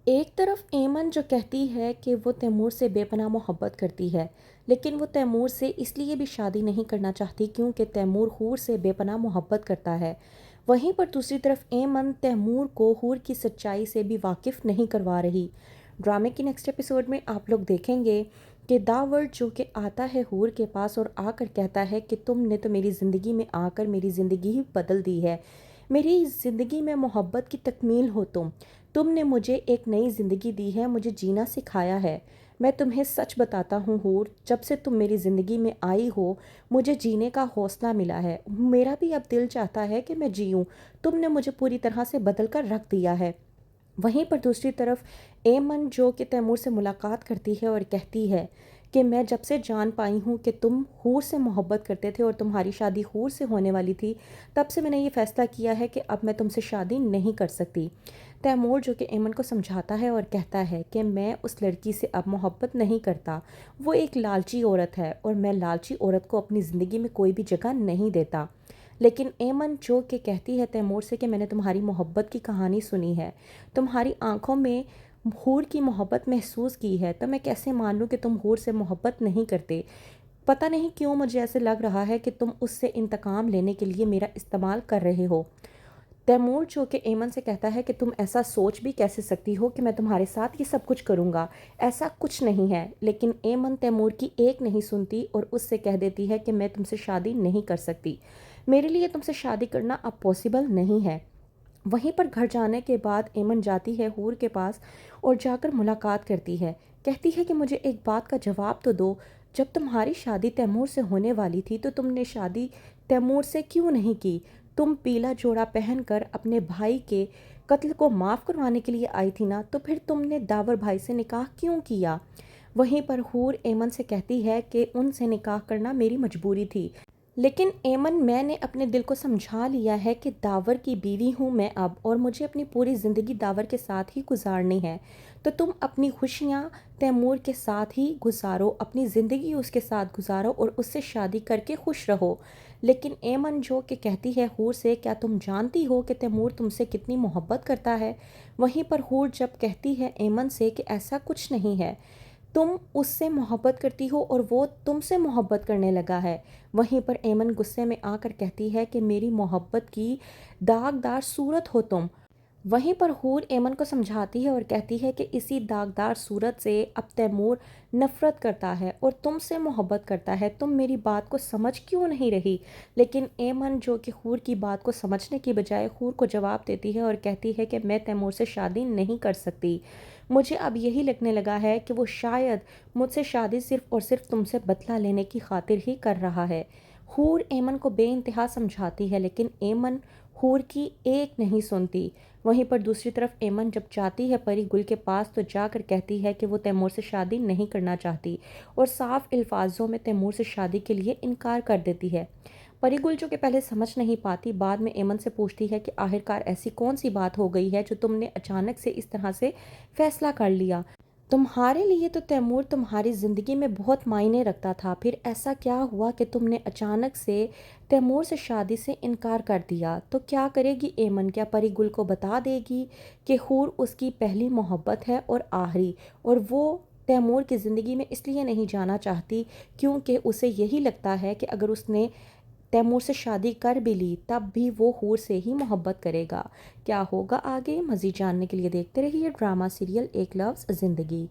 ایک طرف ایمن جو کہتی ہے کہ وہ تیمور سے بے پناہ محبت کرتی ہے، لیکن وہ تیمور سے اس لیے بھی شادی نہیں کرنا چاہتی کیونکہ تیمور حور سے بے پناہ محبت کرتا ہے۔ وہیں پر دوسری طرف ایمن تیمور کو حور کی سچائی سے بھی واقف نہیں کروا رہی۔ ڈرامے کی نیکسٹ ایپیسوڈ میں آپ لوگ دیکھیں گے کہ داور جو کہ آتا ہے حور کے پاس اور آ کر کہتا ہے کہ تم نے تو میری زندگی میں آ کر میری زندگی ہی بدل دی ہے، میری زندگی میں محبت کی تکمیل ہو تم نے مجھے ایک نئی زندگی دی ہے، مجھے جینا سکھایا ہے۔ میں تمہیں سچ بتاتا ہوں حور، جب سے تم میری زندگی میں آئی ہو مجھے جینے کا حوصلہ ملا ہے، میرا بھی اب دل چاہتا ہے کہ میں جیوں، تم نے مجھے پوری طرح سے بدل کر رکھ دیا ہے۔ وہیں پر دوسری طرف ایمن جو کہ تیمور سے ملاقات کرتی ہے اور کہتی ہے کہ میں جب سے جان پائی ہوں کہ تم حور سے محبت کرتے تھے اور تمہاری شادی حور سے ہونے والی تھی، تب سے میں نے یہ فیصلہ کیا ہے کہ اب میں تم سے شادی نہیں کر سکتی۔ تیمور جو کہ ایمن کو سمجھاتا ہے اور کہتا ہے کہ میں اس لڑکی سے اب محبت نہیں کرتا، وہ ایک لالچی عورت ہے اور میں لالچی عورت کو اپنی زندگی میں کوئی بھی جگہ نہیں دیتا۔ لیکن ایمن جو کہ کہتی ہے تیمور سے کہ میں نے تمہاری محبت کی کہانی سنی ہے، تمہاری آنکھوں میں حور کی محبت محسوس کی ہے، تو میں کیسے مان لوں کہ تم حور سے محبت نہیں کرتے؟ پتہ نہیں کیوں مجھے ایسے لگ رہا ہے کہ تم اس سے انتقام لینے کے لیے میرا استعمال کر رہے ہو۔ تیمور جو کہ ایمن سے کہتا ہے کہ تم ایسا سوچ بھی کیسے سکتی ہو کہ میں تمہارے ساتھ یہ سب کچھ کروں گا، ایسا کچھ نہیں ہے۔ لیکن ایمن تیمور کی ایک نہیں سنتی اور اس سے کہہ دیتی ہے کہ میں تم سے شادی نہیں کر سکتی، میرے لیے تم سے شادی کرنا اب پاسبل نہیں ہے۔ وہیں پر گھر جانے کے بعد ایمن جاتی ہے حور کے پاس اور جا کر ملاقات کرتی ہے، کہتی ہے کہ مجھے ایک بات کا جواب تو دو، جب تمہاری شادی تیمور سے ہونے والی تھی تو تم نے شادی تیمور سے کیوں نہیں کی؟ تم پیلا جوڑا پہن کر اپنے بھائی کے قتل کو معاف کروانے کے لیے آئی تھی نا، تو پھر تم نے داور بھائی سے نکاح کیوں کیا؟ وہیں پر حور ایمن سے کہتی ہے کہ ان سے نکاح کرنا میری مجبوری تھی، لیکن ایمن میں نے اپنے دل کو سمجھا لیا ہے کہ داور کی بیوی ہوں میں اب، اور مجھے اپنی پوری زندگی داور کے ساتھ ہی گزارنی ہے، تو تم اپنی خوشیاں تیمور کے ساتھ ہی گزارو، اپنی زندگی اس کے ساتھ گزارو اور اس سے شادی کر کے خوش رہو۔ لیکن ایمن جو کہ کہتی ہے حور سے کیا تم جانتی ہو کہ تیمور تم سے کتنی محبت کرتا ہے؟ وہیں پر حور جب کہتی ہے ایمن سے کہ ایسا کچھ نہیں ہے، تم اس سے محبت کرتی ہو اور وہ تم سے محبت کرنے لگا ہے، وہیں پر ایمن غصے میں آ کر کہتی ہے کہ میری محبت کی داغدار صورت ہو تم۔ وہیں پر حور ایمن کو سمجھاتی ہے اور کہتی ہے کہ اسی داغدار صورت سے اب تیمور نفرت کرتا ہے اور تم سے محبت کرتا ہے، تم میری بات کو سمجھ کیوں نہیں رہی؟ لیکن ایمن جو کہ حور کی بات کو سمجھنے کی بجائے حور کو جواب دیتی ہے اور کہتی ہے کہ میں تیمور سے شادی نہیں کر سکتی، مجھے اب یہی لگنے لگا ہے کہ وہ شاید مجھ سے شادی صرف اور صرف تم سے بدلہ لینے کی خاطر ہی کر رہا ہے۔ حور ایمن کو بے انتہا سمجھاتی ہے لیکن ایمن حور کی ایک نہیں سنتی۔ وہیں پر دوسری طرف ایمن جب جاتی ہے پری گل کے پاس تو جا کر کہتی ہے کہ وہ تیمور سے شادی نہیں کرنا چاہتی اور صاف الفاظوں میں تیمور سے شادی کے لیے انکار کر دیتی ہے۔ پری گل جو کہ پہلے سمجھ نہیں پاتی، بعد میں ایمن سے پوچھتی ہے کہ آخرکار ایسی کون سی بات ہو گئی ہے جو تم نے اچانک سے اس طرح سے فیصلہ کر لیا؟ تمہارے لیے تو تیمور تمہاری زندگی میں بہت معنی رکھتا تھا، پھر ایسا کیا ہوا کہ تم نے اچانک سے تیمور سے شادی سے انکار کر دیا؟ تو کیا کرے گی ایمن؟ کیا پری گل کو بتا دے گی کہ حور اس کی پہلی محبت ہے اور آخری، اور وہ تیمور کی زندگی میں اس لیے نہیں جانا چاہتی کیونکہ اسے یہی لگتا ہے کہ اگر اس نے تیمور سے شادی کر بھی لی تب بھی وہ حور سے ہی محبت کرے گا؟ کیا ہوگا آگے؟ مزید جاننے کے لیے دیکھتے رہیے ڈرامہ سیریل ایک لفظ زندگی۔